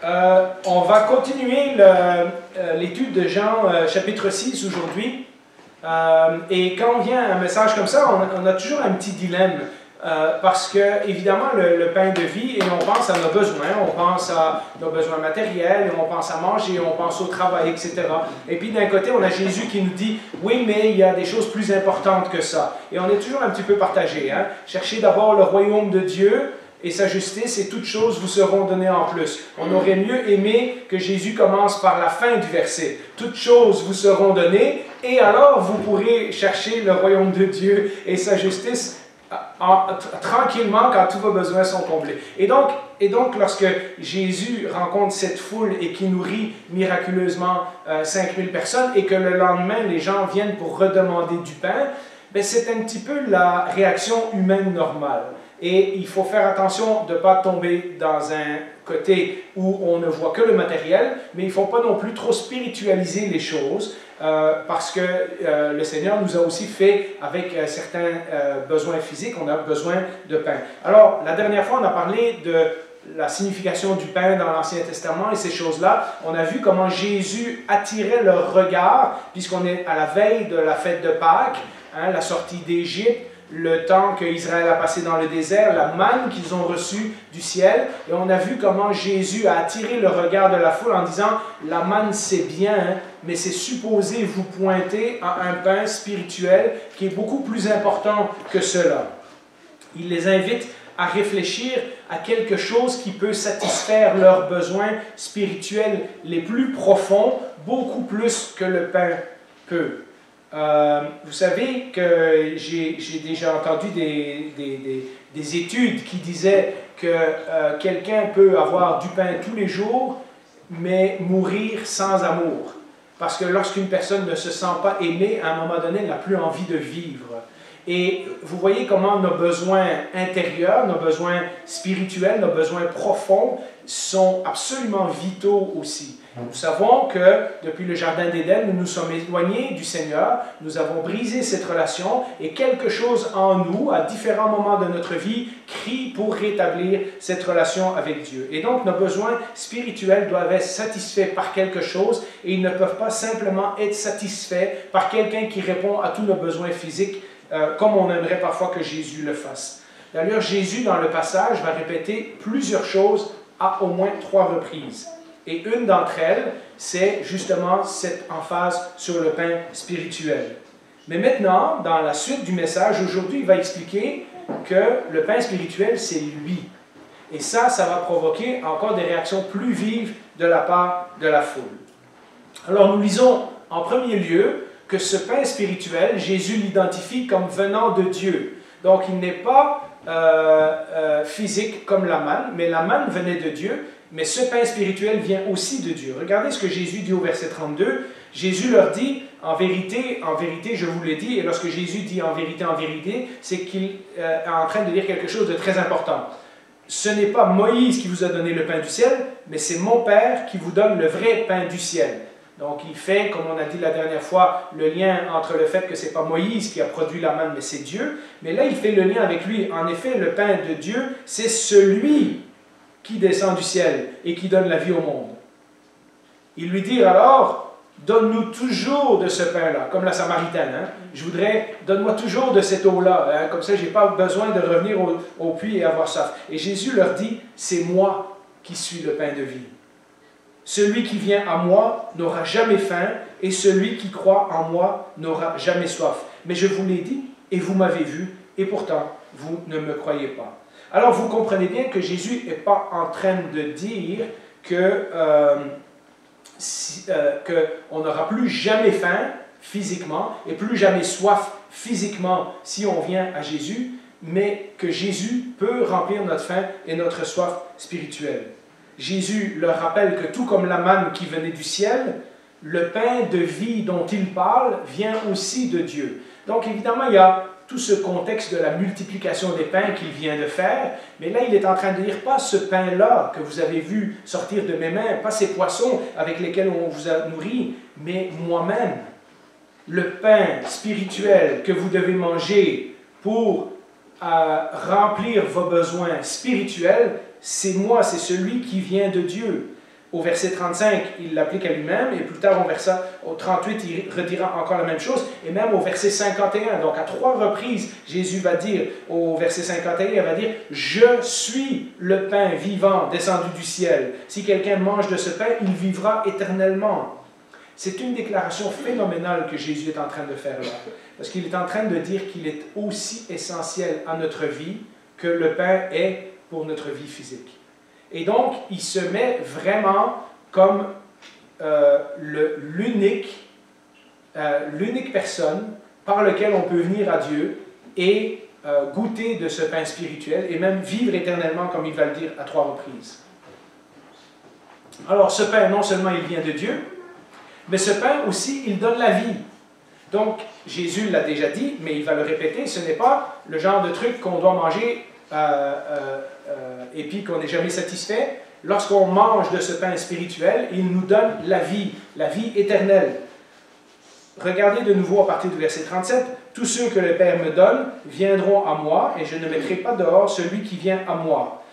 On va continuer l'étude de Jean chapitre 6 aujourd'hui. Et quand on vient à un message comme ça, on a toujours un petit dilemme. Parce que, évidemment, le pain de vie, et on pense à nos besoins, on pense à nos besoins matériels, on pense à manger, on pense au travail, etc. Et puis d'un côté, on a Jésus qui nous dit, oui, mais il y a des choses plus importantes que ça. Et on est toujours un petit peu partagé. Hein? Cherchez d'abord le royaume de Dieu et sa justice, et toutes choses vous seront données en plus. On aurait mieux aimé que Jésus commence par la fin du verset. Toutes choses vous seront données, et alors vous pourrez chercher le royaume de Dieu et sa justice tranquillement quand tous vos besoins sont comblés. Et donc, lorsque Jésus rencontre cette foule et qui nourrit miraculeusement 5000 personnes, et que le lendemain, les gens viennent pour redemander du pain, ben c'est un petit peu la réaction humaine normale. Et il faut faire attention de ne pas tomber dans un côté où on ne voit que le matériel, mais il ne faut pas non plus trop spiritualiser les choses, parce que le Seigneur nous a aussi fait avec certains besoins physiques, on a besoin de pain. Alors, la dernière fois, on a parlé de la signification du pain dans l'Ancien Testament et ces choses-là. On a vu comment Jésus attirait leur regard, puisqu'on est à la veille de la fête de Pâques, hein, la sortie d'Égypte, le temps qu'Israël a passé dans le désert, la manne qu'ils ont reçue du ciel. Et on a vu comment Jésus a attiré le regard de la foule en disant « La manne, c'est bien, hein, mais c'est supposé vous pointer à un pain spirituel qui est beaucoup plus important que cela. » Il les invite à réfléchir à quelque chose qui peut satisfaire leurs besoins spirituels les plus profonds, beaucoup plus que le pain peut. Vous savez que j'ai déjà entendu des études qui disaient que quelqu'un peut avoir du pain tous les jours, mais mourir sans amour. Parce que lorsqu'une personne ne se sent pas aimée, à un moment donné, elle n'a plus envie de vivre. Et vous voyez comment nos besoins intérieurs, nos besoins spirituels, nos besoins profonds sont absolument vitaux aussi. Nous savons que depuis le Jardin d'Éden, nous nous sommes éloignés du Seigneur, nous avons brisé cette relation et quelque chose en nous, à différents moments de notre vie, crie pour rétablir cette relation avec Dieu. Et donc nos besoins spirituels doivent être satisfaits par quelque chose et ils ne peuvent pas simplement être satisfaits par quelqu'un qui répond à tous nos besoins physiques comme on aimerait parfois que Jésus le fasse. D'ailleurs, Jésus, dans le passage, va répéter plusieurs choses à au moins 3 reprises. Et une d'entre elles, c'est justement cette emphase sur le pain spirituel. Mais maintenant, dans la suite du message, aujourd'hui, il va expliquer que le pain spirituel, c'est lui. Et ça va provoquer encore des réactions plus vives de la part de la foule. Alors, nous lisons en premier lieu que ce pain spirituel, Jésus l'identifie comme venant de Dieu. Donc, il n'est pas physique comme la manne, mais la manne venait de Dieu. Mais ce pain spirituel vient aussi de Dieu. Regardez ce que Jésus dit au verset 32. Jésus leur dit, en vérité, je vous le dis, et lorsque Jésus dit en vérité, c'est qu'il est en train de dire quelque chose de très important. Ce n'est pas Moïse qui vous a donné le pain du ciel, mais c'est mon Père qui vous donne le vrai pain du ciel. Donc il fait, comme on a dit la dernière fois, le lien entre le fait que ce n'est pas Moïse qui a produit la manne, mais c'est Dieu. Mais là, il fait le lien avec lui. En effet, le pain de Dieu, c'est celui qui descend du ciel et qui donne la vie au monde. Il lui dit alors, donne-nous toujours de ce pain-là, comme la Samaritaine. Hein? Je voudrais, donne-moi toujours de cette eau-là, hein? Comme ça je n'ai pas besoin de revenir au puits et avoir soif. Et Jésus leur dit, c'est moi qui suis le pain de vie. Celui qui vient à moi n'aura jamais faim, et celui qui croit en moi n'aura jamais soif. Mais je vous l'ai dit, et vous m'avez vu, et pourtant vous ne me croyez pas. Alors, vous comprenez bien que Jésus n'est pas en train de dire qu'on n'aura plus jamais faim physiquement et plus jamais soif physiquement si on vient à Jésus, mais que Jésus peut remplir notre faim et notre soif spirituelle. Jésus leur rappelle que tout comme la manne qui venait du ciel, le pain de vie dont il parle vient aussi de Dieu. Donc, évidemment, il y a tout ce contexte de la multiplication des pains qu'il vient de faire, mais là, il est en train de dire, pas ce pain-là que vous avez vu sortir de mes mains, pas ces poissons avec lesquels on vous a nourri, mais moi-même. Le pain spirituel que vous devez manger pour remplir vos besoins spirituels, c'est moi, c'est celui qui vient de Dieu. Au verset 35, il l'applique à lui-même, et plus tard au 38, il redira encore la même chose, et même au verset 51, donc à 3 reprises, Jésus va dire, au verset 51, il va dire « Je suis le pain vivant descendu du ciel. Si quelqu'un mange de ce pain, il vivra éternellement. » C'est une déclaration phénoménale que Jésus est en train de faire là, parce qu'il est en train de dire qu'il est aussi essentiel à notre vie que le pain est pour notre vie physique. Et donc, il se met vraiment comme l'unique personne par laquelle on peut venir à Dieu et goûter de ce pain spirituel et même vivre éternellement, comme il va le dire à 3 reprises. Alors, ce pain, non seulement il vient de Dieu, mais ce pain aussi, il donne la vie. Donc, Jésus l'a déjà dit, mais il va le répéter, ce n'est pas le genre de truc qu'on doit manger et puis qu'on n'est jamais satisfait. Lorsqu'on mange de ce pain spirituel, il nous donne la vie éternelle. Regardez de nouveau à partir du verset 37. « Tous ceux que le Père me donne viendront à moi, et je ne mettrai pas dehors celui qui vient à moi.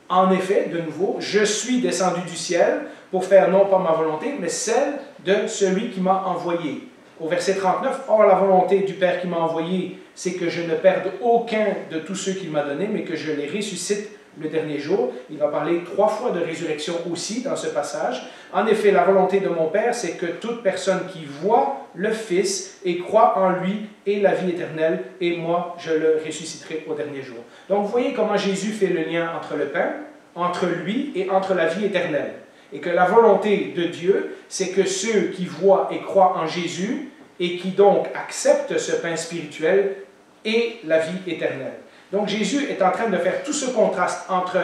En effet, de nouveau, je suis descendu du ciel pour faire non pas ma volonté, mais celle de celui qui m'a envoyé. » Au verset 39, « Or la volonté du Père qui m'a envoyé, c'est que je ne perde aucun de tous ceux qu'il m'a donnés, mais que je les ressuscite le dernier jour. » Il va parler 3 fois de résurrection aussi dans ce passage. « En effet, la volonté de mon Père, c'est que toute personne qui voit le Fils et croit en lui ait la vie éternelle, et moi, je le ressusciterai au dernier jour. » Donc, vous voyez comment Jésus fait le lien entre le pain, entre lui et entre la vie éternelle. Et que la volonté de Dieu, c'est que ceux qui voient et croient en Jésus, et qui donc acceptent ce pain spirituel, aient la vie éternelle. Donc Jésus est en train de faire tout ce contraste entre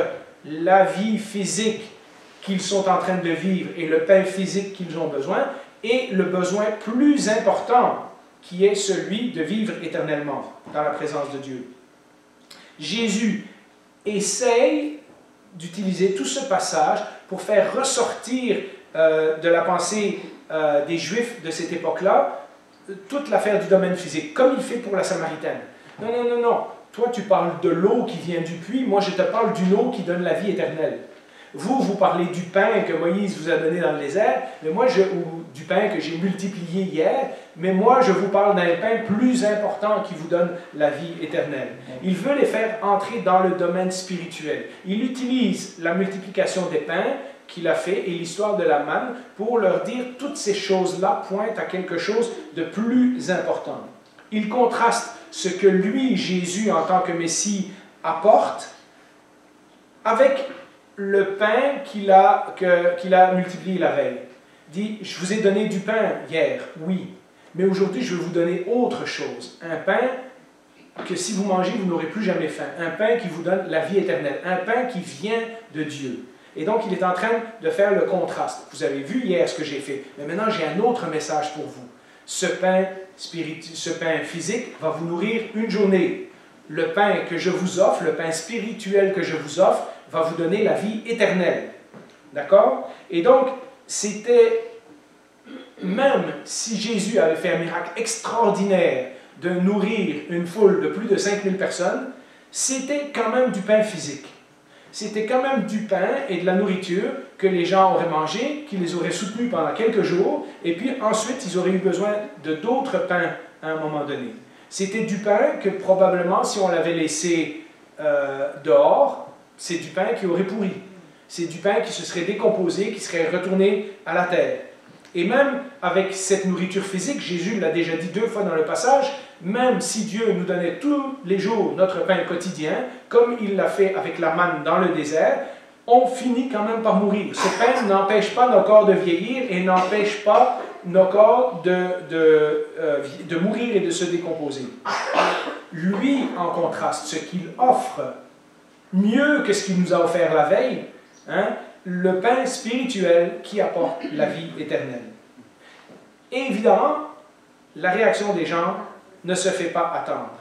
la vie physique qu'ils sont en train de vivre et le pain physique qu'ils ont besoin, et le besoin plus important qui est celui de vivre éternellement dans la présence de Dieu. Jésus essaye d'utiliser tout ce passage pour faire ressortir de la pensée des Juifs de cette époque-là toute l'affaire du domaine physique, comme il fait pour la Samaritaine. Non, non, non, non. Toi, tu parles de l'eau qui vient du puits, moi, je te parle d'une eau qui donne la vie éternelle. Vous parlez du pain que Moïse vous a donné dans le désert, mais moi, ou du pain que j'ai multiplié hier, mais moi, je vous parle d'un pain plus important qui vous donne la vie éternelle. Il veut les faire entrer dans le domaine spirituel. Il utilise la multiplication des pains qu'il a fait et l'histoire de la manne pour leur dire toutes ces choses-là pointent à quelque chose de plus important. Il contraste ce que lui, Jésus, en tant que Messie, apporte avec le pain qu'il a multiplié la veille. Il dit, je vous ai donné du pain hier, oui, mais aujourd'hui je vais vous donner autre chose. Un pain que si vous mangez, vous n'aurez plus jamais faim. Un pain qui vous donne la vie éternelle. Un pain qui vient de Dieu. Et donc, il est en train de faire le contraste. Vous avez vu hier ce que j'ai fait, mais maintenant j'ai un autre message pour vous. Ce pain physique va vous nourrir une journée. Le pain que je vous offre, le pain spirituel que je vous offre, va vous donner la vie éternelle. D'accord? Et donc, c'était, même si Jésus avait fait un miracle extraordinaire de nourrir une foule de plus de 5000 personnes, c'était quand même du pain physique. C'était quand même du pain et de la nourriture que les gens auraient mangé, qui les auraient soutenus pendant quelques jours, et puis ensuite, ils auraient eu besoin de d'autres pains à un moment donné. C'était du pain que probablement, si on l'avait laissé dehors, c'est du pain qui aurait pourri. C'est du pain qui se serait décomposé, qui serait retourné à la terre. Et même avec cette nourriture physique, Jésus l'a déjà dit 2 fois dans le passage, même si Dieu nous donnait tous les jours notre pain quotidien, comme il l'a fait avec la manne dans le désert, on finit quand même par mourir. Ce pain n'empêche pas nos corps de vieillir et n'empêche pas nos corps de mourir et de se décomposer. Lui, en contraste, ce qu'il offre, mieux que ce qu'il nous a offert la veille, le pain spirituel qui apporte la vie éternelle. Et évidemment, la réaction des gens ne se fait pas attendre.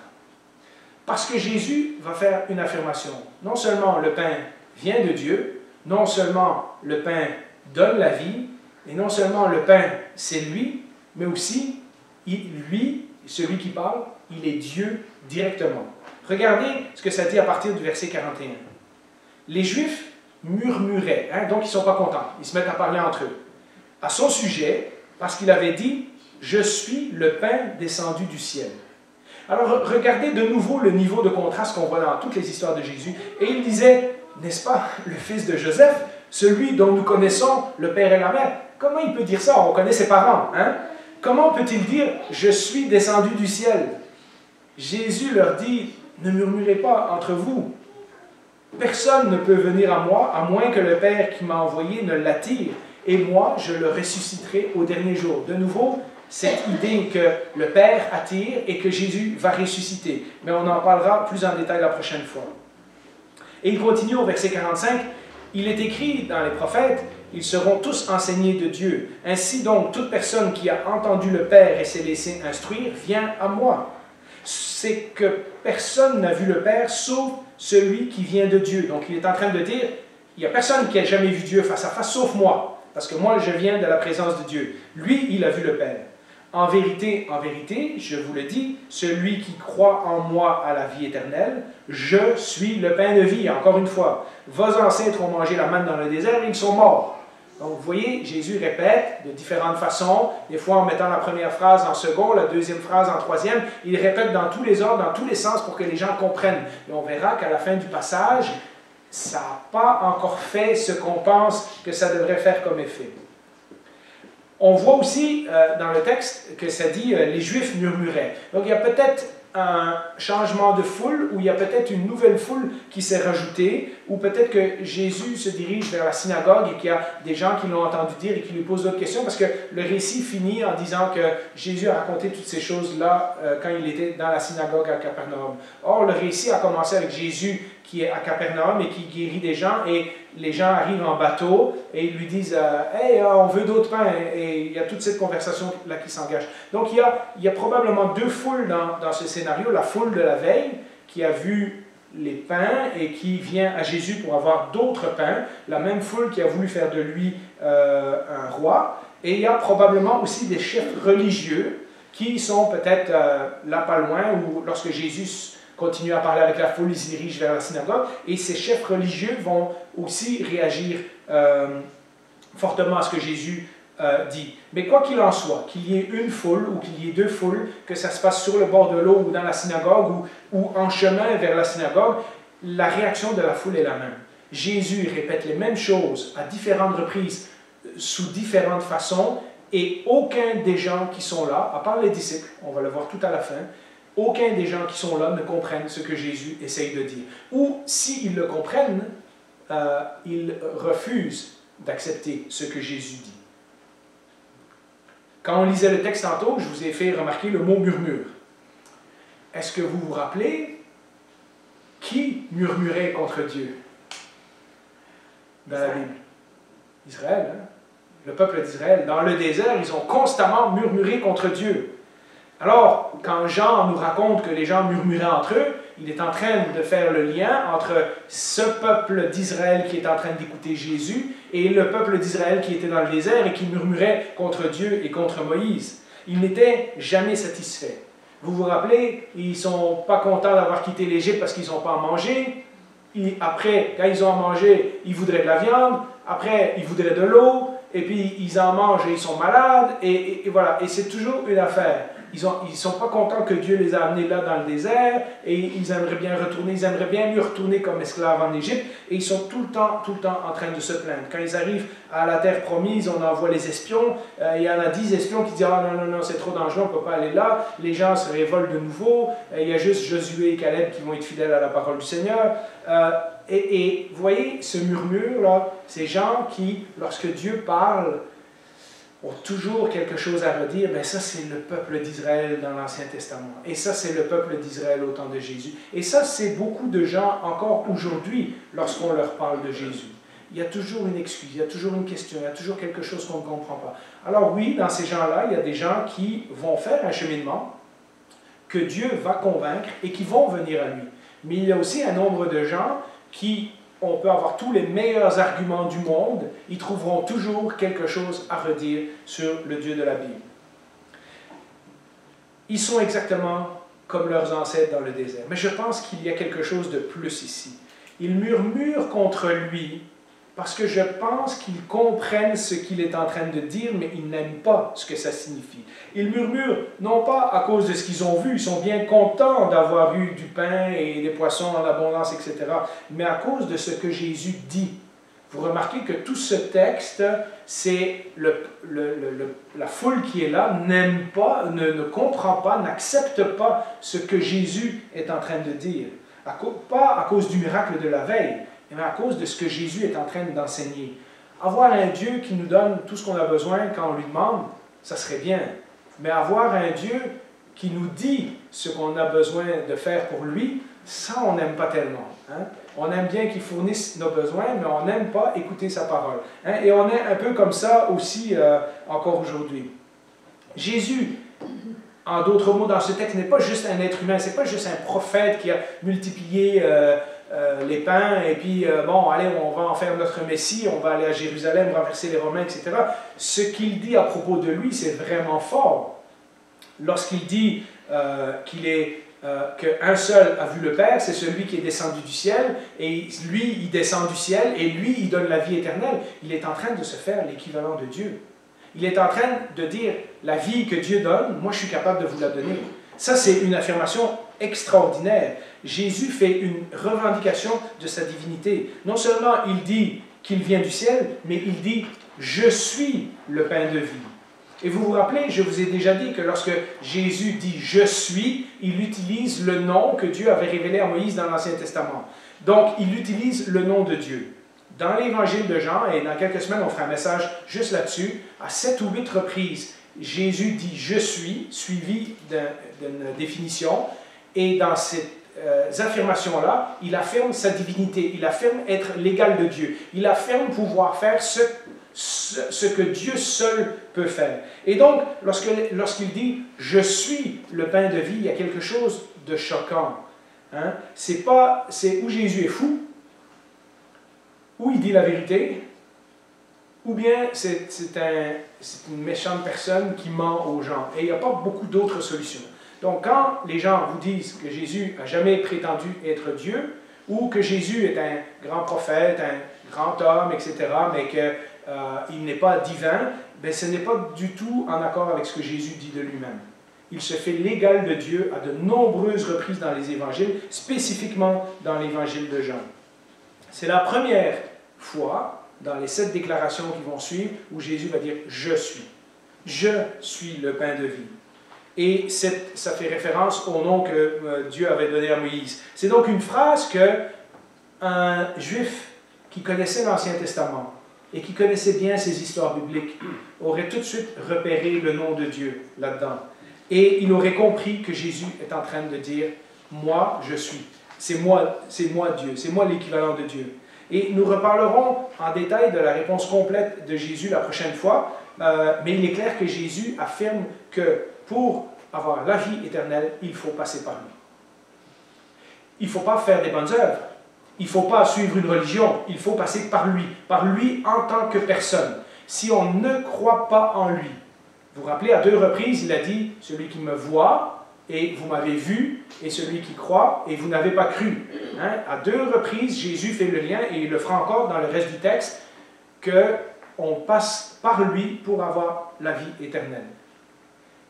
Parce que Jésus va faire une affirmation. Non seulement le pain vient de Dieu, non seulement le pain donne la vie, et non seulement le pain, c'est lui, mais aussi, lui, celui qui parle, il est Dieu directement. Regardez ce que ça dit à partir du verset 41. Les Juifs murmuraient. Hein? Donc, ils ne sont pas contents. Ils se mettent à parler entre eux. À son sujet, parce qu'il avait dit « Je suis le pain descendu du ciel ». Alors, regardez de nouveau le niveau de contraste qu'on voit dans toutes les histoires de Jésus. Et il disait, n'est-ce pas, le fils de Joseph, celui dont nous connaissons le père et la mère. Comment il peut dire ça? On connaît ses parents. Hein? Comment peut-il dire « Je suis descendu du ciel » Jésus leur dit « Ne murmurez pas entre vous. Personne ne peut venir à moi, à moins que le Père qui m'a envoyé ne l'attire. Et moi, je le ressusciterai au dernier jour. » De nouveau, cette idée que le Père attire et que Jésus va ressusciter. Mais on en parlera plus en détail la prochaine fois. Et il continue au verset 45. « Il est écrit dans les prophètes, ils seront tous enseignés de Dieu. Ainsi donc, toute personne qui a entendu le Père et s'est laissé instruire vient à moi. C'est que personne n'a vu le Père sauf celui qui vient de Dieu. » Donc il est en train de dire, il n'y a personne qui a jamais vu Dieu face à face sauf moi. Parce que moi, je viens de la présence de Dieu. Lui, il a vu le Père. En vérité, je vous le dis, celui qui croit en moi a la vie éternelle. Je suis le pain de vie. Encore une fois, vos ancêtres ont mangé la manne dans le désert et ils sont morts. Donc, vous voyez, Jésus répète de différentes façons, des fois en mettant la première phrase en second, la deuxième phrase en troisième. Il répète dans tous les ordres, dans tous les sens pour que les gens comprennent. Et on verra qu'à la fin du passage, ça n'a pas encore fait ce qu'on pense que ça devrait faire comme effet. On voit aussi dans le texte que ça dit les Juifs murmuraient. Donc il y a peut-être un changement de foule, ou il y a peut-être une nouvelle foule qui s'est rajoutée, ou peut-être que Jésus se dirige vers la synagogue et qu'il y a des gens qui l'ont entendu dire et qui lui posent d'autres questions, parce que le récit finit en disant que Jésus a raconté toutes ces choses-là quand il était dans la synagogue à Capernaum. Or, le récit a commencé avec Jésus qui est à Capernaum et qui guérit des gens, et les gens arrivent en bateau et ils lui disent « Hey, on veut d'autres pains », et il y a toute cette conversation-là qui s'engage. Donc il y a probablement deux foules dans ce scénario, la foule de la veille qui a vu les pains et qui vient à Jésus pour avoir d'autres pains, la même foule qui a voulu faire de lui un roi, et il y a probablement aussi des chefs religieux qui sont peut-être là pas loin, ou lorsque Jésus continue à parler avec la foule, il se dirige vers la synagogue, et ces chefs religieux vont aussi réagir fortement à ce que Jésus dit. Mais quoi qu'il en soit, qu'il y ait une foule ou qu'il y ait deux foules, que ça se passe sur le bord de l'eau ou dans la synagogue ou en chemin vers la synagogue, la réaction de la foule est la même. Jésus répète les mêmes choses à différentes reprises, sous différentes façons, et aucun des gens qui sont là, à part les disciples, on va le voir tout à la fin, aucun des gens qui sont là ne comprennent ce que Jésus essaye de dire. Ou, s'ils le comprennent, ils refusent d'accepter ce que Jésus dit. Quand on lisait le texte tantôt, je vous ai fait remarquer le mot « murmure ». Est-ce que vous vous rappelez qui murmurait contre Dieu dans la Bible? Israël, hein? Le peuple d'Israël. Dans le désert, ils ont constamment murmuré contre Dieu. Alors, quand Jean nous raconte que les gens murmuraient entre eux, il est en train de faire le lien entre ce peuple d'Israël qui est en train d'écouter Jésus et le peuple d'Israël qui était dans le désert et qui murmurait contre Dieu et contre Moïse. Ils n'étaient jamais satisfaits. Vous vous rappelez, ils ne sont pas contents d'avoir quitté l'Égypte parce qu'ils n'ont pas à manger. Après, quand ils ont à manger, ils voudraient de la viande. Après, ils voudraient de l'eau. Et puis, ils en mangent et ils sont malades. Et voilà. Et c'est toujours une affaire. Ils ne sont pas contents que Dieu les a amenés là dans le désert, et ils aimeraient bien retourner, ils aimeraient bien mieux retourner comme esclaves en Égypte, et ils sont tout le temps en train de se plaindre. Quand ils arrivent à la terre promise, on envoie les espions, il y en a 10 espions qui disent « Ah non, c'est trop dangereux, on ne peut pas aller là », les gens se révoltent de nouveau, il y a juste Josué et Caleb qui vont être fidèles à la parole du Seigneur. Et vous voyez, ce murmure-là, ces gens qui, lorsque Dieu parle, ont toujours quelque chose à redire, bien ça c'est le peuple d'Israël dans l'Ancien Testament. Et ça c'est le peuple d'Israël au temps de Jésus. Et ça c'est beaucoup de gens encore aujourd'hui lorsqu'on leur parle de Jésus. Il y a toujours une excuse, il y a toujours une question, il y a toujours quelque chose qu'on ne comprend pas. Alors oui, dans ces gens-là, il y a des gens qui vont faire un cheminement que Dieu va convaincre et qui vont venir à lui. Mais il y a aussi un nombre de gens qui... On peut avoir tous les meilleurs arguments du monde, ils trouveront toujours quelque chose à redire sur le Dieu de la Bible. Ils sont exactement comme leurs ancêtres dans le désert. Mais je pense qu'il y a quelque chose de plus ici. Ils murmurent contre lui parce que je pense qu'ils comprennent ce qu'il est en train de dire, mais ils n'aiment pas ce que ça signifie. Ils murmurent, non pas à cause de ce qu'ils ont vu, ils sont bien contents d'avoir eu du pain et des poissons en abondance, etc., mais à cause de ce que Jésus dit. Vous remarquez que tout ce texte, c'est la foule qui est là, n'aime pas, ne comprend pas, n'accepte pas ce que Jésus est en train de dire. Pas à cause du miracle de la veille, mais à cause de ce que Jésus est en train d'enseigner. Avoir un Dieu qui nous donne tout ce qu'on a besoin quand on lui demande, ça serait bien. Mais avoir un Dieu qui nous dit ce qu'on a besoin de faire pour lui, ça, on n'aime pas tellement. Hein? On aime bien qu'il fournisse nos besoins, mais on n'aime pas écouter sa parole. Hein? Et on est un peu comme ça aussi encore aujourd'hui. Jésus, en d'autres mots, dans ce texte, n'est pas juste un être humain, ce n'est pas juste un prophète qui a multiplié les pains, et puis, bon, allez, on va en faire notre Messie, on va aller à Jérusalem, renverser les Romains, etc. Ce qu'il dit à propos de lui, c'est vraiment fort. Lorsqu'il dit qu'un seul a vu le Père, c'est celui qui est descendu du ciel, et lui, il descend du ciel, et lui, il donne la vie éternelle. Il est en train de se faire l'équivalent de Dieu. Il est en train de dire, la vie que Dieu donne, moi, je suis capable de vous la donner. Ça, c'est une affirmation extraordinaire. Jésus fait une revendication de sa divinité. Non seulement il dit qu'il vient du ciel, mais il dit « Je suis le pain de vie ». Et vous vous rappelez, je vous ai déjà dit que lorsque Jésus dit « Je suis », il utilise le nom que Dieu avait révélé à Moïse dans l'Ancien Testament. Donc, il utilise le nom de Dieu. Dans l'Évangile de Jean, et dans quelques semaines, on fera un message juste là-dessus, à 7 ou 8 reprises, Jésus dit « Je suis », suivi d'une définition, et dans cette affirmations-là, il affirme sa divinité, il affirme être l'égal de Dieu, il affirme pouvoir faire ce que Dieu seul peut faire. Et donc, lorsqu'il dit « Je suis le pain de vie », il y a quelque chose de choquant. Hein? C'est où Jésus est fou, ou il dit la vérité, ou bien c'est une méchante personne qui ment aux gens. Et il n'y a pas beaucoup d'autres solutions. Donc, quand les gens vous disent que Jésus n'a jamais prétendu être Dieu, ou que Jésus est un grand prophète, un grand homme, etc., mais qu'il n'est pas divin, ben, ce n'est pas du tout en accord avec ce que Jésus dit de lui-même. Il se fait l'égal de Dieu à de nombreuses reprises dans les évangiles, spécifiquement dans l'évangile de Jean. C'est la première fois, dans les 7 déclarations qui vont suivre, où Jésus va dire « Je suis ». Je suis le pain de vie. Et ça fait référence au nom que Dieu avait donné à Moïse. C'est donc une phrase qu'un juif qui connaissait l'Ancien Testament et qui connaissait bien ces histoires bibliques aurait tout de suite repéré le nom de Dieu là-dedans. Et il aurait compris que Jésus est en train de dire « Moi, je suis ». C'est moi Dieu, c'est moi l'équivalent de Dieu. Et nous reparlerons en détail de la réponse complète de Jésus la prochaine fois, mais il est clair que Jésus affirme que pour avoir la vie éternelle, il faut passer par lui. Il ne faut pas faire des bonnes œuvres, il ne faut pas suivre une religion, il faut passer par lui en tant que personne. Si on ne croit pas en lui, vous vous rappelez, à 2 reprises, il a dit « Celui qui me voit, et vous m'avez vu, et celui qui croit, et vous n'avez pas cru. Hein? » À 2 reprises, Jésus fait le lien, et il le fera encore dans le reste du texte, qu'on passe par lui pour avoir la vie éternelle.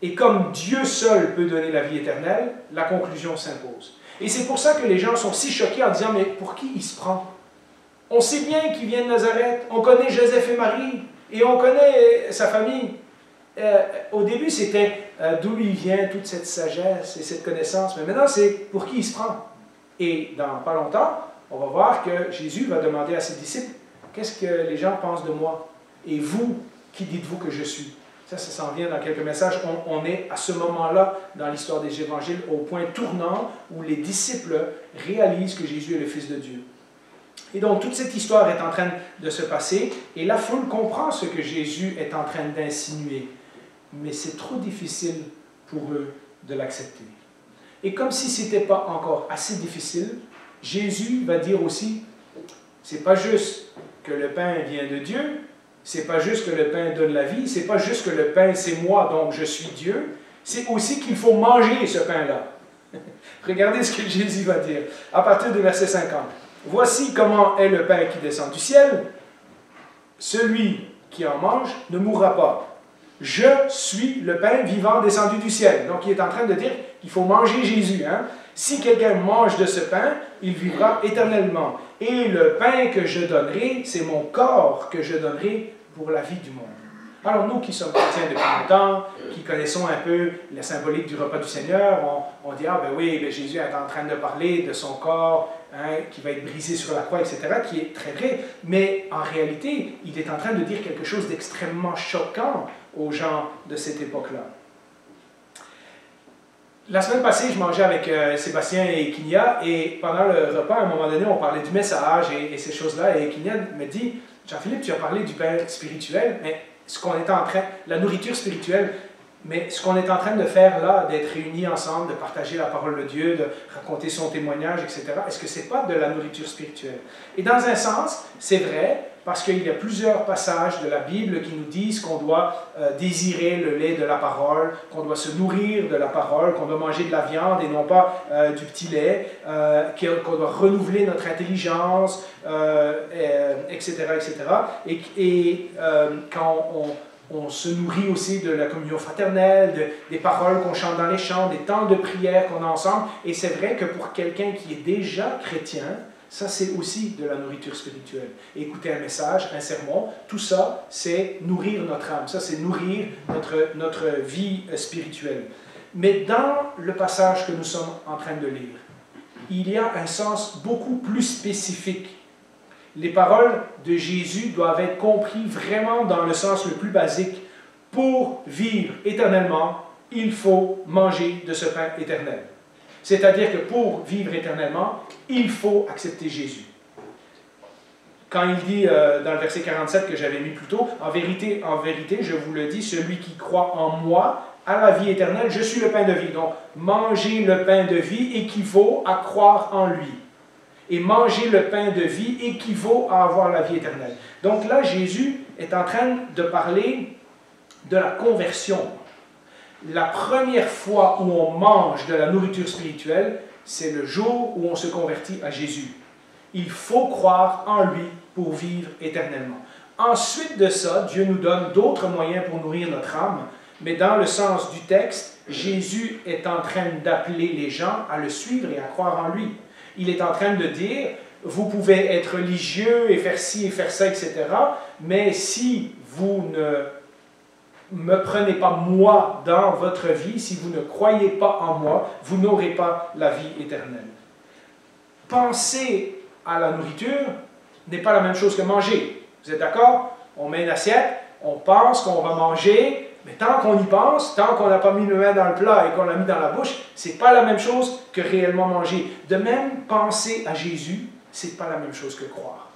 Et comme Dieu seul peut donner la vie éternelle, la conclusion s'impose. Et c'est pour ça que les gens sont si choqués en disant « Mais pour qui il se prend? On sait bien qu'il vient de Nazareth, on connaît Joseph et Marie, et on connaît sa famille. » Au début, c'était d'où lui vient toute cette sagesse et cette connaissance, mais maintenant, c'est pour qui il se prend. Et dans pas longtemps, on va voir que Jésus va demander à ses disciples « Qu'est-ce que les gens pensent de moi? Et vous, qui dites-vous que je suis? » Ça s'en vient dans quelques messages. On est à ce moment-là, dans l'histoire des évangiles, au point tournant où les disciples réalisent que Jésus est le Fils de Dieu. Et donc, toute cette histoire est en train de se passer, et la foule comprend ce que Jésus est en train d'insinuer. Mais c'est trop difficile pour eux de l'accepter. Et comme si ce n'était pas encore assez difficile, Jésus va dire aussi, c'est pas juste que le pain vient de Dieu, c'est pas juste que le pain donne la vie, c'est pas juste que le pain c'est moi, donc je suis Dieu, c'est aussi qu'il faut manger ce pain-là. Regardez ce que Jésus va dire à partir du verset 50. « Voici comment est le pain qui descend du ciel. celui qui en mange ne mourra pas. Je suis le pain vivant descendu du ciel. Donc, il est en train de dire qu'il faut manger Jésus. Hein? Si quelqu'un mange de ce pain, il vivra éternellement. Et le pain que je donnerai, c'est mon corps que je donnerai pour la vie du monde. Alors, nous qui sommes chrétiens depuis longtemps, qui connaissons un peu la symbolique du repas du Seigneur, on dit, ah ben oui, ben Jésus est en train de parler de son corps, hein, qui va être brisé sur la croix, etc., qui est très vrai. Mais en réalité, il est en train de dire quelque chose d'extrêmement choquant aux gens de cette époque-là. La semaine passée, je mangeais avec Sébastien et Kinia, et pendant le repas, à un moment donné, on parlait du message et ces choses-là, et Kinia me dit, Jean-Philippe, tu as parlé du pain spirituel, mais ce qu'on est en train, la nourriture spirituelle, mais ce qu'on est en train de faire là, d'être réunis ensemble, de partager la parole de Dieu, de raconter son témoignage, etc., est-ce que ce n'est pas de la nourriture spirituelle? Et dans un sens, c'est vrai, parce qu'il y a plusieurs passages de la Bible qui nous disent qu'on doit désirer le lait de la parole, qu'on doit se nourrir de la parole, qu'on doit manger de la viande et non pas du petit lait, qu'on doit renouveler notre intelligence, etc., etc. Et quand on se nourrit aussi de la communion fraternelle, des paroles qu'on chante dans les chants, des temps de prière qu'on a ensemble. Et c'est vrai que pour quelqu'un qui est déjà chrétien, ça c'est aussi de la nourriture spirituelle. Écouter un message, un sermon, tout ça c'est nourrir notre âme, ça c'est nourrir notre vie spirituelle. Mais dans le passage que nous sommes en train de lire, il y a un sens beaucoup plus spécifique. Les paroles de Jésus doivent être comprises vraiment dans le sens le plus basique. Pour vivre éternellement, il faut manger de ce pain éternel. C'est-à-dire que pour vivre éternellement, il faut accepter Jésus. Quand il dit dans le verset 47 que j'avais mis plus tôt, en vérité, je vous le dis, celui qui croit en moi a la vie éternelle, je suis le pain de vie. Donc, manger le pain de vie équivaut à croire en lui. Et manger le pain de vie équivaut à avoir la vie éternelle. Donc là, Jésus est en train de parler de la conversion. La première fois où on mange de la nourriture spirituelle, c'est le jour où on se convertit à Jésus. Il faut croire en lui pour vivre éternellement. Ensuite de ça, Dieu nous donne d'autres moyens pour nourrir notre âme, mais dans le sens du texte, Jésus est en train d'appeler les gens à le suivre et à croire en lui. Il est en train de dire, vous pouvez être religieux et faire ci et faire ça, etc., mais si vous ne me prenez pas moi dans votre vie, si vous ne croyez pas en moi, vous n'aurez pas la vie éternelle. Penser à la nourriture n'est pas la même chose que manger. Vous êtes d'accord? On met une assiette, on pense qu'on va manger, mais tant qu'on y pense, tant qu'on n'a pas mis le main dans le plat et qu'on l'a mis dans la bouche, ce n'est pas la même chose que réellement manger. De même, penser à Jésus, ce n'est pas la même chose que croire.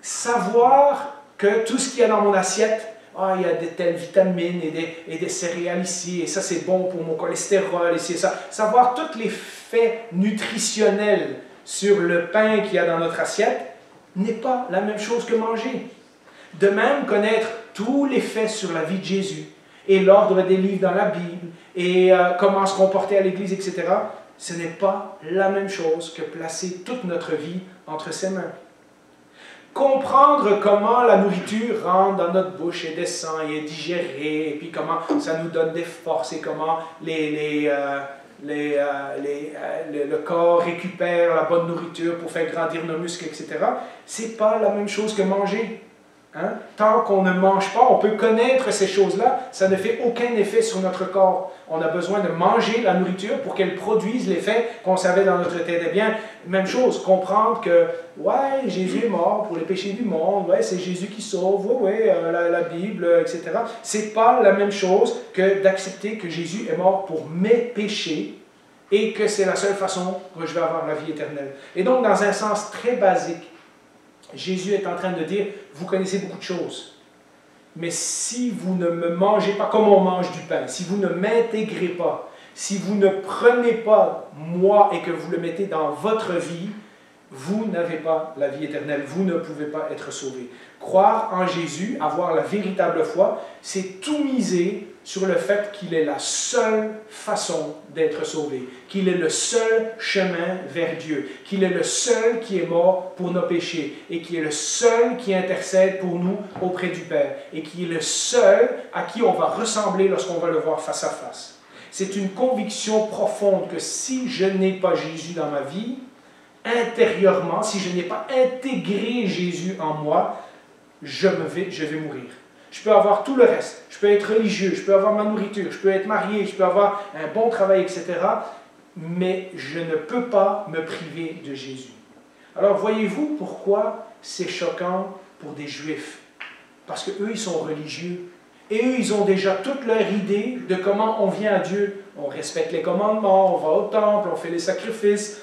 Savoir que tout ce qu'il y a dans mon assiette, il y a de telles vitamines et des céréales ici, et ça c'est bon pour mon cholestérol, ici et ça. Savoir tous les faits nutritionnels sur le pain qu'il y a dans notre assiette n'est pas la même chose que manger. De même, connaître tous les faits sur la vie de Jésus et l'ordre des livres dans la Bible et comment se comporter à l'Église, etc., ce n'est pas la même chose que placer toute notre vie entre ses mains. Comprendre comment la nourriture rentre dans notre bouche et descend et est digérée, et puis comment ça nous donne des forces et comment le corps récupère la bonne nourriture pour faire grandir nos muscles, etc., c'est pas la même chose que manger. Hein? Tant qu'on ne mange pas, on peut connaître ces choses-là, ça ne fait aucun effet sur notre corps. On a besoin de manger la nourriture pour qu'elle produise l'effet qu'on savait dans notre tête. Eh bien, même chose, comprendre que, ouais, Jésus est mort pour les péchés du monde, ouais, c'est Jésus qui sauve, ouais, la Bible, etc. C'est pas la même chose que d'accepter que Jésus est mort pour mes péchés et que c'est la seule façon que je vais avoir la vie éternelle. Et donc, dans un sens très basique, Jésus est en train de dire, vous connaissez beaucoup de choses, mais si vous ne me mangez pas comme on mange du pain, si vous ne m'intégrez pas, si vous ne prenez pas moi et que vous le mettez dans votre vie, vous n'avez pas la vie éternelle, vous ne pouvez pas être sauvé. Croire en Jésus, avoir la véritable foi, c'est tout miser sur le fait qu'il est la seule façon d'être sauvé, qu'il est le seul chemin vers Dieu, qu'il est le seul qui est mort pour nos péchés et qui est le seul qui intercède pour nous auprès du Père et qui est le seul à qui on va ressembler lorsqu'on va le voir face à face. C'est une conviction profonde que si je n'ai pas Jésus dans ma vie, intérieurement, si je n'ai pas intégré Jésus en moi, je vais mourir. Je peux avoir tout le reste. Je peux être religieux, je peux avoir ma nourriture, je peux être marié, je peux avoir un bon travail, etc. Mais je ne peux pas me priver de Jésus. Alors voyez-vous pourquoi c'est choquant pour des Juifs? Parce qu'eux, ils sont religieux. Et eux, ils ont déjà toute leur idée de comment on vient à Dieu. On respecte les commandements, on va au temple, on fait les sacrifices,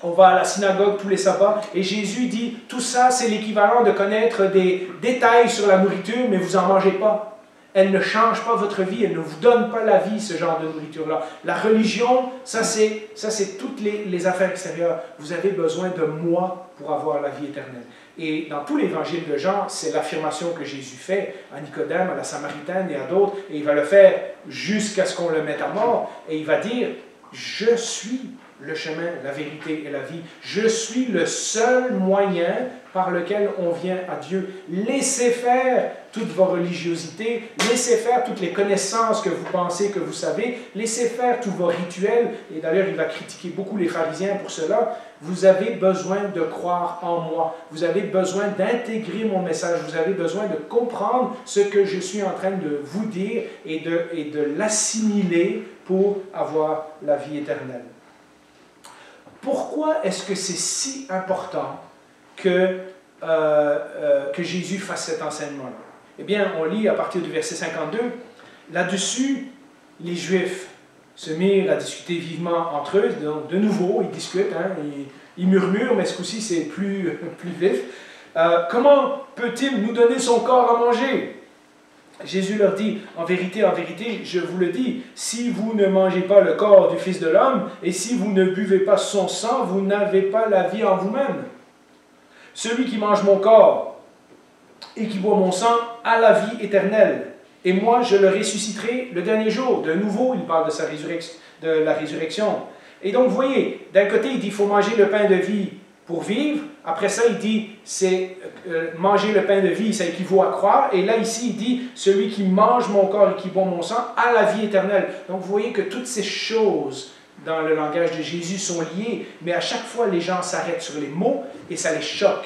on va à la synagogue tous les sabbats. Et Jésus dit, tout ça, c'est l'équivalent de connaître des détails sur la nourriture, mais vous n'en mangez pas. Elle ne change pas votre vie, elle ne vous donne pas la vie, ce genre de nourriture-là. La religion, ça c'est toutes les affaires extérieures. Vous avez besoin de moi pour avoir la vie éternelle. Et dans tout l'évangile de Jean, c'est l'affirmation que Jésus fait à Nicodème, à la Samaritaine et à d'autres, et il va le faire jusqu'à ce qu'on le mette à mort, et il va dire, je suis le chemin, la vérité et la vie. Je suis le seul moyen par lequel on vient à Dieu. Laissez faire toute vos religiosités, laissez faire toutes les connaissances que vous pensez que vous savez, laissez faire tous vos rituels, et d'ailleurs il va critiquer beaucoup les pharisiens pour cela. Vous avez besoin de croire en moi, vous avez besoin d'intégrer mon message, vous avez besoin de comprendre ce que je suis en train de vous dire et de l'assimiler pour avoir la vie éternelle. Pourquoi est-ce que c'est si important que Jésus fasse cet enseignement-là? Eh bien, on lit à partir du verset 52, là-dessus, les Juifs se mirent à discuter vivement entre eux. Donc, de nouveau, ils discutent, hein, ils murmurent, mais ce coup-ci, c'est plus vif. Comment peut-il nous donner son corps à manger? Jésus leur dit, en vérité, je vous le dis, si vous ne mangez pas le corps du Fils de l'homme, et si vous ne buvez pas son sang, vous n'avez pas la vie en vous-même. Celui qui mange mon corps et qui boit mon sang a la vie éternelle, et moi je le ressusciterai le dernier jour. De nouveau, il parle de la résurrection. Et donc, vous voyez, d'un côté, il dit, il faut manger le pain de vie pour vivre. Après ça, il dit, c'est manger le pain de vie, ça équivaut à croire. Et là, ici, il dit, celui qui mange mon corps et qui boit mon sang a la vie éternelle. Donc, vous voyez que toutes ces choses dans le langage de Jésus sont liées, mais à chaque fois, les gens s'arrêtent sur les mots et ça les choque.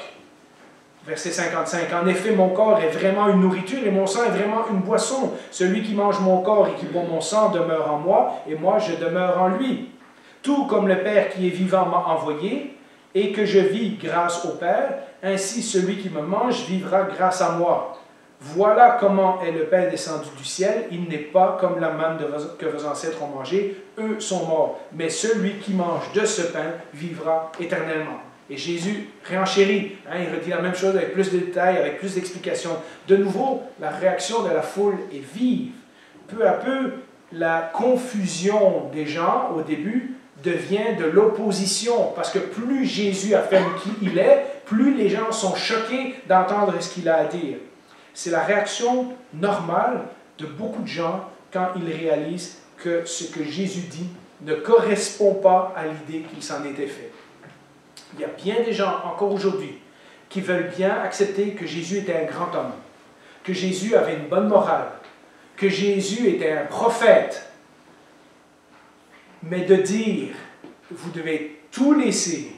Verset 55, en effet, mon corps est vraiment une nourriture et mon sang est vraiment une boisson. Celui qui mange mon corps et qui boit mon sang demeure en moi et moi, je demeure en lui. Tout comme le Père qui est vivant m'a envoyé, et que je vis grâce au Père, ainsi celui qui me mange vivra grâce à moi. Voilà comment est le pain descendu du ciel. Il n'est pas comme la manne que vos ancêtres ont mangé. Eux sont morts. Mais celui qui mange de ce pain vivra éternellement. Et Jésus réenchérit. Il redit la même chose avec plus de détails, avec plus d'explications. De nouveau, la réaction de la foule est vive. Peu à peu, la confusion des gens au début devient de l'opposition, parce que plus Jésus affirme qui il est, plus les gens sont choqués d'entendre ce qu'il a à dire. C'est la réaction normale de beaucoup de gens quand ils réalisent que ce que Jésus dit ne correspond pas à l'idée qu'il s'en était fait. Il y a bien des gens, encore aujourd'hui, qui veulent bien accepter que Jésus était un grand homme, que Jésus avait une bonne morale, que Jésus était un prophète. Mais de dire, vous devez tout laisser,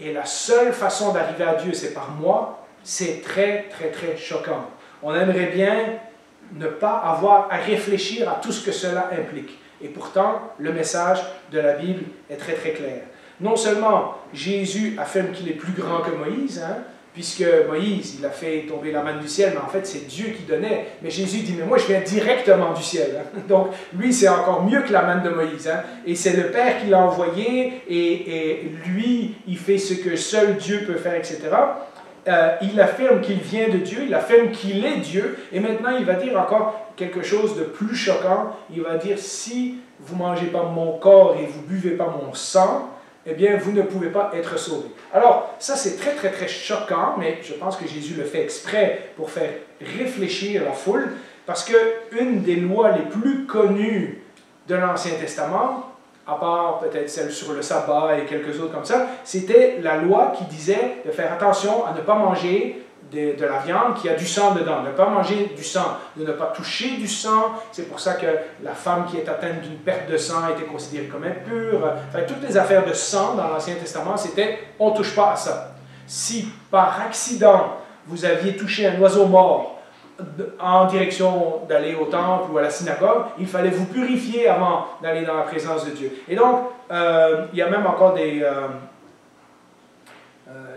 et la seule façon d'arriver à Dieu, c'est par moi, c'est très, très, très choquant. On aimerait bien ne pas avoir à réfléchir à tout ce que cela implique. Et pourtant, le message de la Bible est très, très clair. Non seulement Jésus affirme qu'il est plus grand que Moïse, puisque Moïse, il a fait tomber la manne du ciel, mais en fait, c'est Dieu qui donnait. Mais Jésus dit, mais moi, je viens directement du ciel. Donc, lui, c'est encore mieux que la manne de Moïse. Et c'est le Père qui l'a envoyé, et lui, il fait ce que seul Dieu peut faire, etc. Il affirme qu'il vient de Dieu, il affirme qu'il est Dieu, et maintenant, il va dire encore quelque chose de plus choquant. Il va dire, si vous ne mangez pas mon corps et vous ne buvez pas mon sang, eh bien, vous ne pouvez pas être sauvés. Alors, ça, c'est très, très, très choquant, mais je pense que Jésus le fait exprès pour faire réfléchir la foule. Parce que une des lois les plus connues de l'Ancien Testament, à part peut-être celle sur le sabbat et quelques autres comme ça, c'était la loi qui disait de faire attention à ne pas manger de la viande qui a du sang dedans, ne pas manger du sang, de ne pas toucher du sang. C'est pour ça que la femme qui est atteinte d'une perte de sang était considérée comme impure. Enfin, toutes les affaires de sang dans l'Ancien Testament, c'était « on ne touche pas à ça ». Si par accident, vous aviez touché un oiseau mort en direction d'aller au temple ou à la synagogue, il fallait vous purifier avant d'aller dans la présence de Dieu. Et donc, il y a même encore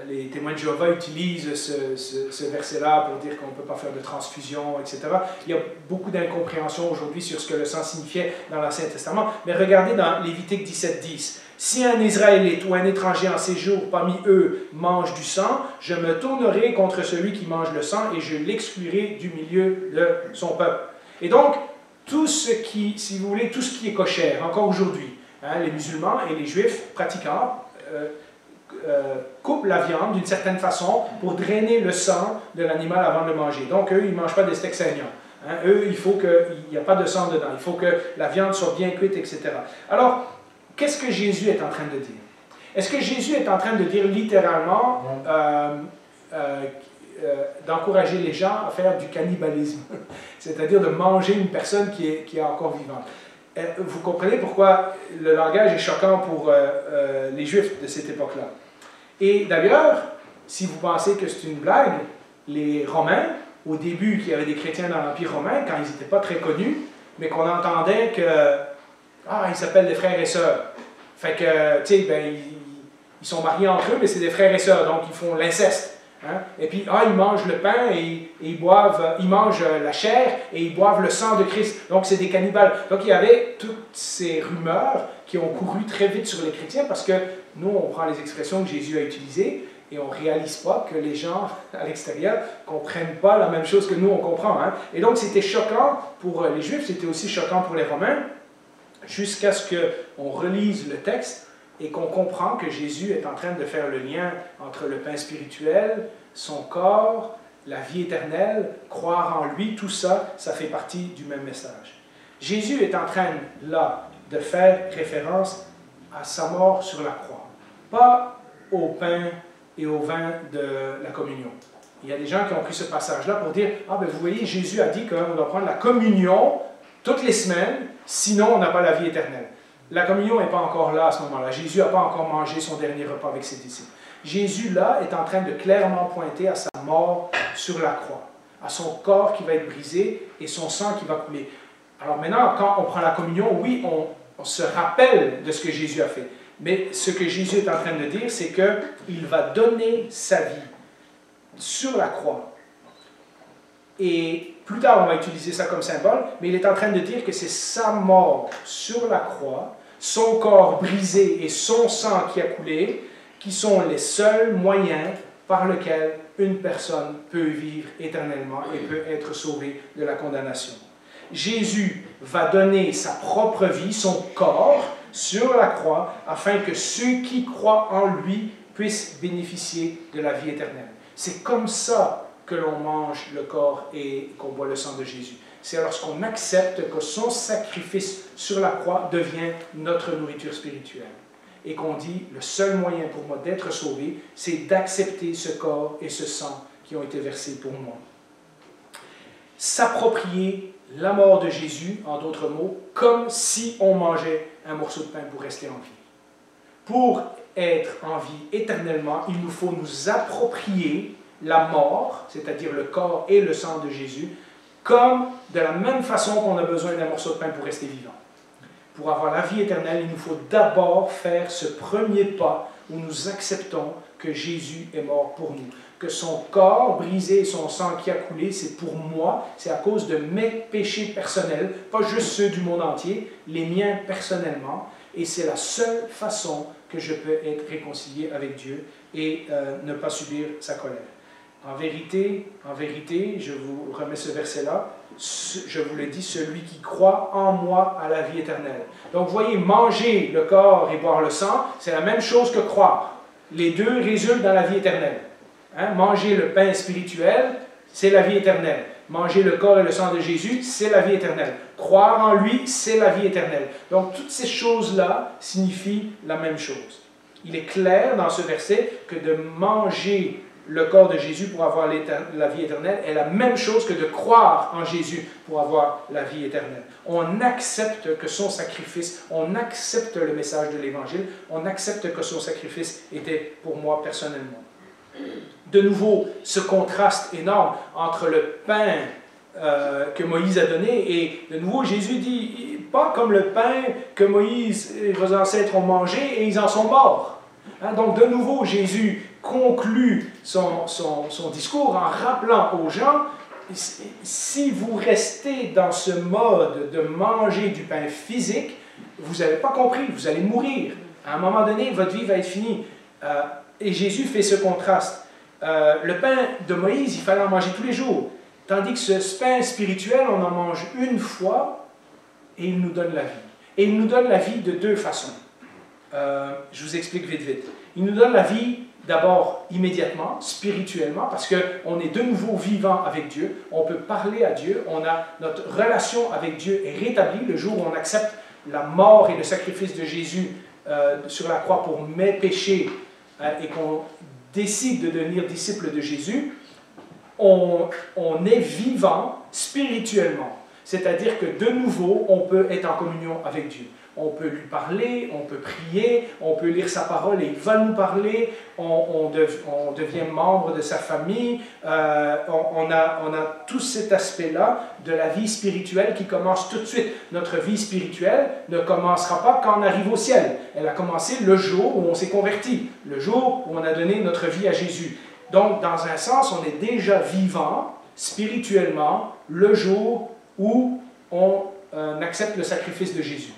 les témoins de Jéhovah utilisent ce verset-là pour dire qu'on ne peut pas faire de transfusion, etc. Il y a beaucoup d'incompréhension aujourd'hui sur ce que le sang signifiait dans l'Ancien Testament. Mais regardez dans Lévitique 17:10. Si un Israélite ou un étranger en séjour parmi eux mange du sang, je me tournerai contre celui qui mange le sang et je l'exclurai du milieu de son peuple. Et donc, tout ce qui, si vous voulez, tout ce qui est cochère, encore aujourd'hui, hein, les musulmans et les juifs pratiquants coupent la viande d'une certaine façon pour drainer le sang de l'animal avant de le manger. Donc, eux, ils ne mangent pas des steaks saignants. Hein. Eux, il faut qu'il n'y ait pas de sang dedans. Il faut que la viande soit bien cuite, etc. Alors, qu'est-ce que Jésus est en train de dire? Est-ce que Jésus est en train de dire littéralement d'encourager les gens à faire du cannibalisme, c'est-à-dire de manger une personne qui est encore vivante? Vous comprenez pourquoi le langage est choquant pour les Juifs de cette époque-là. Et d'ailleurs, si vous pensez que c'est une blague, les Romains, au début, qu'il y avait des chrétiens dans l'Empire romain, quand ils n'étaient pas très connus, mais qu'on entendait que ils s'appellent des frères et sœurs. Fait que, tu sais, ben, ils sont mariés entre eux, mais c'est des frères et sœurs, donc ils font l'inceste. Hein? Et puis, ils mangent le pain et ils mangent la chair et ils boivent le sang de Christ. Donc, c'est des cannibales. Donc, il y avait toutes ces rumeurs qui ont couru très vite sur les chrétiens parce que nous, on prend les expressions que Jésus a utilisées et on ne réalise pas que les gens à l'extérieur ne comprennent pas la même chose que nous, on comprend. Hein? Et donc, c'était choquant pour les Juifs, c'était aussi choquant pour les Romains, jusqu'à ce qu'on relise le texte et qu'on comprend que Jésus est en train de faire le lien entre le pain spirituel, son corps, la vie éternelle, croire en lui, tout ça, ça fait partie du même message. Jésus est en train, là, de faire référence à sa mort sur la croix, pas au pain et au vin de la communion. Il y a des gens qui ont pris ce passage-là pour dire « vous voyez, Jésus a dit qu'on doit prendre la communion toutes les semaines, sinon on n'a pas la vie éternelle. » La communion n'est pas encore là à ce moment-là. Jésus n'a pas encore mangé son dernier repas avec ses disciples. Jésus, là, est en train de clairement pointer à sa mort sur la croix, à son corps qui va être brisé et son sang qui va couler. Alors maintenant, quand on prend la communion, oui, on se rappelle de ce que Jésus a fait. Mais ce que Jésus est en train de dire, c'est qu'il va donner sa vie sur la croix. Et plus tard, on va utiliser ça comme symbole, mais il est en train de dire que c'est sa mort sur la croix, son corps brisé et son sang qui a coulé, qui sont les seuls moyens par lesquels une personne peut vivre éternellement et peut être sauvée de la condamnation. Jésus va donner sa propre vie, son corps, sur la croix, afin que ceux qui croient en lui puissent bénéficier de la vie éternelle. C'est comme ça que l'on mange le corps et qu'on boit le sang de Jésus. C'est lorsqu'on accepte que son sacrifice sur la croix devient notre nourriture spirituelle. Et qu'on dit, le seul moyen pour moi d'être sauvé, c'est d'accepter ce corps et ce sang qui ont été versés pour moi. S'approprier la mort de Jésus, en d'autres mots, comme si on mangeait un morceau de pain pour rester en vie. Pour être en vie éternellement, il nous faut nous approprier la mort, c'est-à-dire le corps et le sang de Jésus, comme de la même façon qu'on a besoin d'un morceau de pain pour rester vivant. Pour avoir la vie éternelle, il nous faut d'abord faire ce premier pas où nous acceptons que Jésus est mort pour nous, que son corps brisé et son sang qui a coulé, c'est pour moi, c'est à cause de mes péchés personnels, pas juste ceux du monde entier, les miens personnellement, et c'est la seule façon que je peux être réconcilié avec Dieu et ne pas subir sa colère. En vérité, je vous remets ce verset-là, je vous le dis, celui qui croit en moi a la vie éternelle. Donc, vous voyez, manger le corps et boire le sang, c'est la même chose que croire. Les deux résultent dans la vie éternelle. Hein? Manger le pain spirituel, c'est la vie éternelle. Manger le corps et le sang de Jésus, c'est la vie éternelle. Croire en lui, c'est la vie éternelle. Donc, toutes ces choses-là signifient la même chose. Il est clair dans ce verset que de manger le corps de Jésus pour avoir la vie éternelle est la même chose que de croire en Jésus pour avoir la vie éternelle. On accepte que son sacrifice, on accepte le message de l'Évangile, on accepte que son sacrifice était pour moi personnellement. De nouveau, ce contraste énorme entre le pain que Moïse a donné et de nouveau Jésus dit, pas comme le pain que Moïse et vos ancêtres ont mangé et ils en sont morts. Hein, donc de nouveau, Jésus conclut son discours en rappelant aux gens, si vous restez dans ce mode de manger du pain physique, vous n'avez pas compris, vous allez mourir. À un moment donné, votre vie va être finie. Et Jésus fait ce contraste. Le pain de Moïse, il fallait en manger tous les jours. Tandis que ce pain spirituel, on en mange une fois et il nous donne la vie. Et il nous donne la vie de deux façons. Je vous explique vite. Il nous donne la vie d'abord immédiatement, spirituellement, parce qu'on est de nouveau vivant avec Dieu, on peut parler à Dieu, notre relation avec Dieu est rétablie le jour où on accepte la mort et le sacrifice de Jésus sur la croix pour mes péchés et qu'on décide de devenir disciple de Jésus, on est vivant spirituellement. C'est-à-dire que de nouveau, on peut être en communion avec Dieu. On peut lui parler, on peut prier, on peut lire sa parole et il va nous parler, on devient membre de sa famille, on a tout cet aspect-là de la vie spirituelle qui commence tout de suite. Notre vie spirituelle ne commencera pas quand on arrive au ciel. Elle a commencé le jour où on s'est converti, le jour où on a donné notre vie à Jésus. Donc, dans un sens, on est déjà vivant spirituellement le jour où on accepte le sacrifice de Jésus.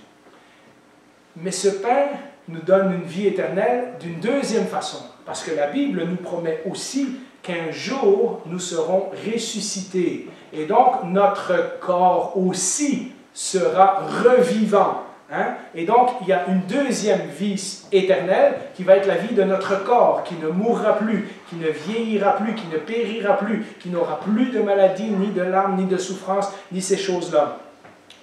Mais ce pain nous donne une vie éternelle d'une deuxième façon, parce que la Bible nous promet aussi qu'un jour nous serons ressuscités. Et donc notre corps aussi sera revivant. Hein? Et donc il y a une deuxième vie éternelle qui va être la vie de notre corps, qui ne mourra plus, qui ne vieillira plus, qui ne périra plus, qui n'aura plus de maladie, ni de larmes, ni de souffrance, ni ces choses-là.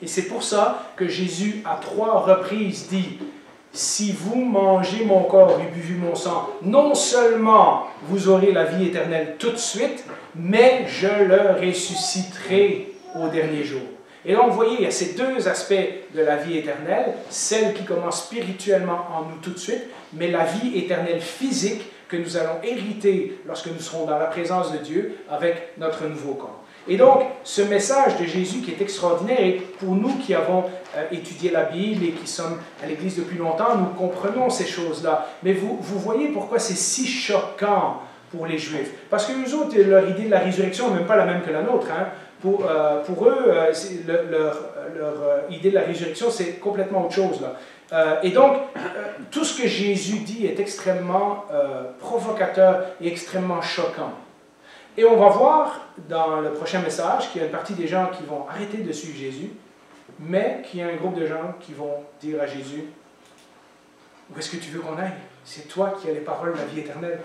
Et c'est pour ça que Jésus, à 3 reprises, dit « Si vous mangez mon corps et buvez mon sang, non seulement vous aurez la vie éternelle tout de suite, mais je le ressusciterai au dernier jour. » Et donc, vous voyez, il y a ces deux aspects de la vie éternelle, celle qui commence spirituellement en nous tout de suite, mais la vie éternelle physique que nous allons hériter lorsque nous serons dans la présence de Dieu avec notre nouveau corps. Et donc, ce message de Jésus qui est extraordinaire, et pour nous qui avons étudié la Bible et qui sommes à l'Église depuis longtemps, nous comprenons ces choses-là. Mais vous voyez pourquoi c'est si choquant pour les Juifs. Parce que nous autres, leur idée de la résurrection n'est même pas la même que la nôtre. Hein. Pour eux, leur idée de la résurrection, c'est complètement autre chose. Là. Et donc, tout ce que Jésus dit est extrêmement provocateur et extrêmement choquant. Et on va voir dans le prochain message qu'il y a une partie des gens qui vont arrêter de suivre Jésus, mais qu'il y a un groupe de gens qui vont dire à Jésus, « Où est-ce que tu veux qu'on aille? C'est toi qui as les paroles de la vie éternelle. »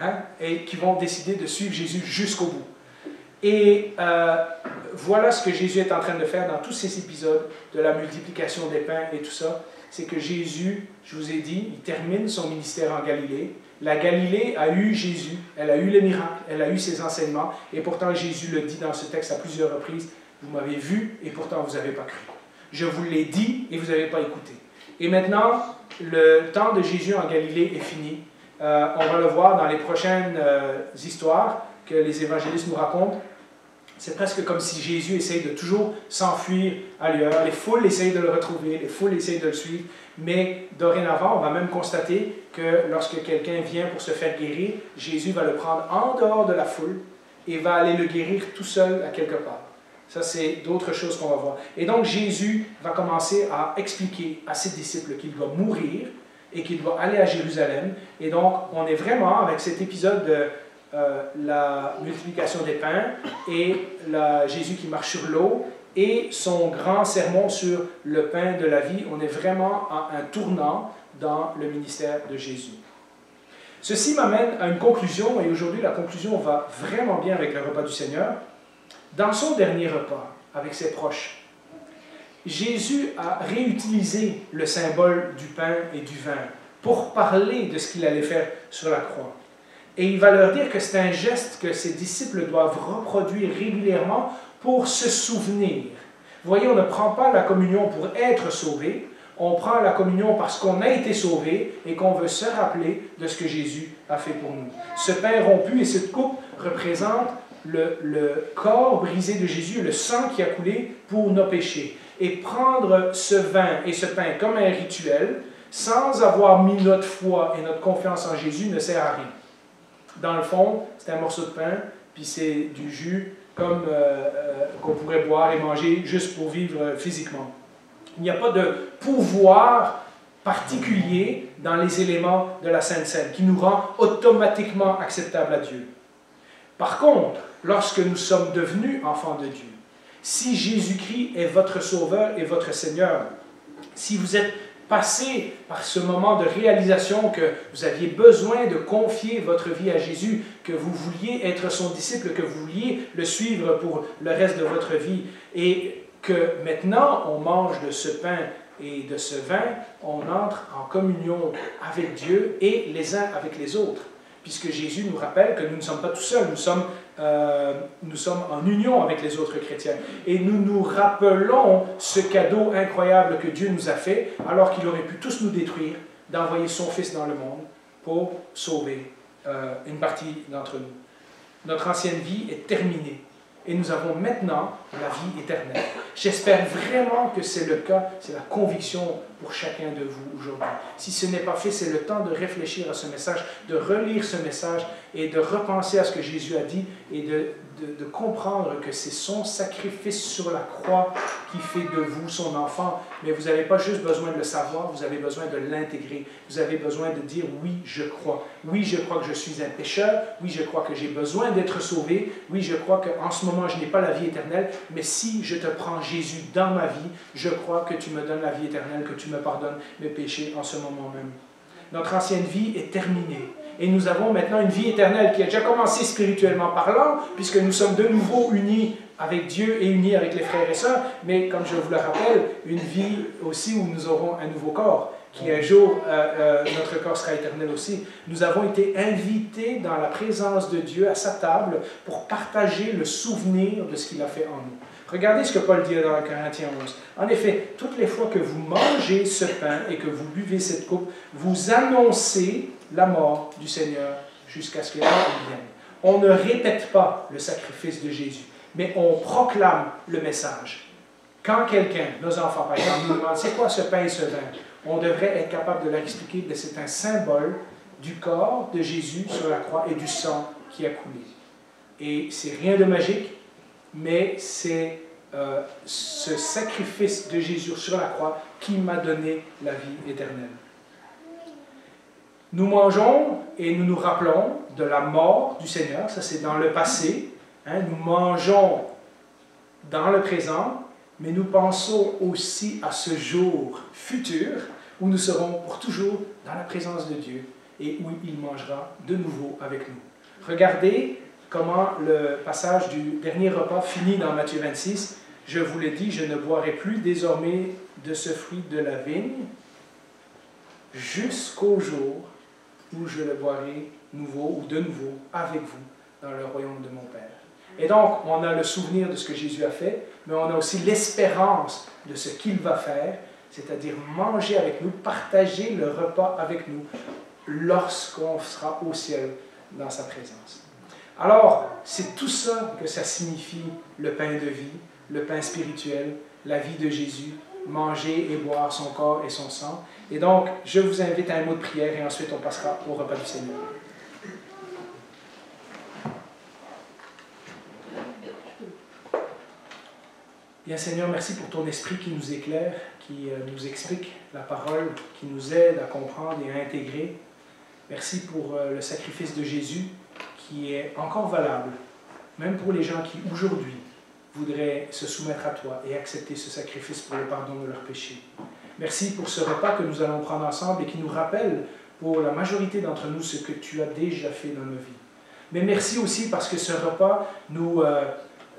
Hein? Et qui vont décider de suivre Jésus jusqu'au bout. Et voilà ce que Jésus est en train de faire dans tous ces épisodes de la multiplication des pains et tout ça. C'est que Jésus, je vous ai dit, il termine son ministère en Galilée. La Galilée a eu Jésus, elle a eu les miracles, elle a eu ses enseignements, et pourtant Jésus le dit dans ce texte à plusieurs reprises, « Vous m'avez vu, et pourtant vous n'avez pas cru. Je vous l'ai dit, et vous n'avez pas écouté. » Et maintenant, le temps de Jésus en Galilée est fini. On va le voir dans les prochaines histoires que les évangélistes nous racontent. C'est presque comme si Jésus essaye de toujours s'enfuir ailleurs. Les foules essayent de le retrouver, les foules essayent de le suivre. Mais dorénavant, on va même constater que lorsque quelqu'un vient pour se faire guérir, Jésus va le prendre en dehors de la foule et va aller le guérir tout seul à quelque part. Ça, c'est d'autres choses qu'on va voir. Et donc, Jésus va commencer à expliquer à ses disciples qu'il va mourir et qu'il va aller à Jérusalem. Et donc, on est vraiment avec cet épisode de la multiplication des pains et Jésus qui marche sur l'eau et son grand sermon sur le pain de la vie. On est vraiment à un tournant dans le ministère de Jésus. Ceci m'amène à une conclusion, et aujourd'hui la conclusion va vraiment bien avec le repas du Seigneur. Dans son dernier repas avec ses proches, Jésus a réutilisé le symbole du pain et du vin pour parler de ce qu'il allait faire sur la croix. Et il va leur dire que c'est un geste que ses disciples doivent reproduire régulièrement pour se souvenir. Vous voyez, on ne prend pas la communion pour être sauvé, on prend la communion parce qu'on a été sauvé et qu'on veut se rappeler de ce que Jésus a fait pour nous. Ce pain rompu et cette coupe représentent le corps brisé de Jésus, le sang qui a coulé pour nos péchés. Et prendre ce vin et ce pain comme un rituel, sans avoir mis notre foi et notre confiance en Jésus, ne sert à rien. Dans le fond, c'est un morceau de pain, puis c'est du jus comme qu'on pourrait boire et manger juste pour vivre physiquement. Il n'y a pas de pouvoir particulier dans les éléments de la Sainte Seine qui nous rend automatiquement acceptables à Dieu. Par contre, lorsque nous sommes devenus enfants de Dieu, si Jésus-Christ est votre Sauveur et votre Seigneur, si vous êtes passé par ce moment de réalisation que vous aviez besoin de confier votre vie à Jésus, que vous vouliez être son disciple, que vous vouliez le suivre pour le reste de votre vie, et que maintenant on mange de ce pain et de ce vin, on entre en communion avec Dieu et les uns avec les autres. Puisque Jésus nous rappelle que nous ne sommes pas tout seuls, nous sommes en union avec les autres chrétiens. Et nous nous rappelons ce cadeau incroyable que Dieu nous a fait, alors qu'il aurait pu tous nous détruire, d'envoyer son Fils dans le monde pour sauver une partie d'entre nous. Notre ancienne vie est terminée et nous avons maintenant la vie éternelle. J'espère vraiment que c'est le cas, c'est la conviction pour chacun de vous aujourd'hui. Si ce n'est pas fait, c'est le temps de réfléchir à ce message, de relire ce message et de repenser à ce que Jésus a dit et de comprendre que c'est son sacrifice sur la croix qui fait de vous son enfant. Mais vous n'avez pas juste besoin de le savoir, vous avez besoin de l'intégrer. Vous avez besoin de dire « oui, je crois ». Oui, je crois que je suis un pécheur. Oui, je crois que j'ai besoin d'être sauvé. Oui, je crois qu'en ce moment, je n'ai pas la vie éternelle. Mais si je te prends Jésus dans ma vie, je crois que tu me donnes la vie éternelle, que tu me pardonnes mes péchés en ce moment même. Notre ancienne vie est terminée. Et nous avons maintenant une vie éternelle qui a déjà commencé spirituellement parlant, puisque nous sommes de nouveau unis avec Dieu et unis avec les frères et sœurs, mais comme je vous le rappelle, une vie aussi où nous aurons un nouveau corps, qui un jour, notre corps sera éternel aussi. Nous avons été invités dans la présence de Dieu à sa table pour partager le souvenir de ce qu'il a fait en nous. Regardez ce que Paul dit dans Corinthiens 11. En effet, toutes les fois que vous mangez ce pain et que vous buvez cette coupe, vous annoncez la mort du Seigneur jusqu'à ce qu'il vienne. On ne répète pas le sacrifice de Jésus, mais on proclame le message. Quand quelqu'un, nos enfants par exemple, nous demandent c'est quoi ce pain et ce vin, on devrait être capable de leur expliquer que c'est un symbole du corps de Jésus sur la croix et du sang qui a coulé. Et c'est rien de magique, mais c'est ce sacrifice de Jésus sur la croix qui m'a donné la vie éternelle. Nous mangeons et nous nous rappelons de la mort du Seigneur, ça c'est dans le passé. Nous mangeons dans le présent, mais nous pensons aussi à ce jour futur où nous serons pour toujours dans la présence de Dieu et où il mangera de nouveau avec nous. Regardez comment le passage du dernier repas finit dans Matthieu 26. Je vous l'ai dit, je ne boirai plus désormais de ce fruit de la vigne jusqu'au jour où je le boirai nouveau ou de nouveau avec vous dans le royaume de mon Père. Et donc, on a le souvenir de ce que Jésus a fait, mais on a aussi l'espérance de ce qu'il va faire, c'est-à-dire manger avec nous, partager le repas avec nous lorsqu'on sera au ciel dans sa présence. Alors, c'est tout ça que ça signifie le pain de vie, le pain spirituel, la vie de Jésus, manger et boire son corps et son sang. Et donc, je vous invite à un mot de prière et ensuite on passera au repas du Seigneur. Bien Seigneur, merci pour ton esprit qui nous éclaire, qui nous explique la parole, qui nous aide à comprendre et à intégrer. Merci pour le sacrifice de Jésus qui est encore valable, même pour les gens qui aujourd'hui voudraient se soumettre à toi et accepter ce sacrifice pour le pardon de leurs péchés. Merci pour ce repas que nous allons prendre ensemble et qui nous rappelle pour la majorité d'entre nous ce que tu as déjà fait dans nos vies. Mais merci aussi parce que ce repas nous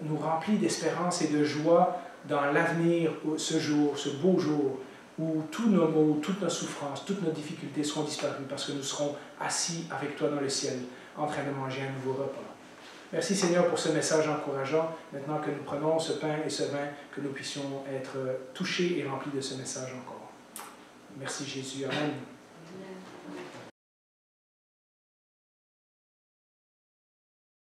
nous remplit d'espérance et de joie dans l'avenir, ce jour, ce beau jour, où tous nos maux, toutes nos souffrances, toutes nos difficultés seront disparues parce que nous serons assis avec toi dans le ciel, en train de manger un nouveau repas. Merci Seigneur pour ce message encourageant. Maintenant que nous prenons ce pain et ce vin, que nous puissions être touchés et remplis de ce message encore. Merci Jésus. Amen.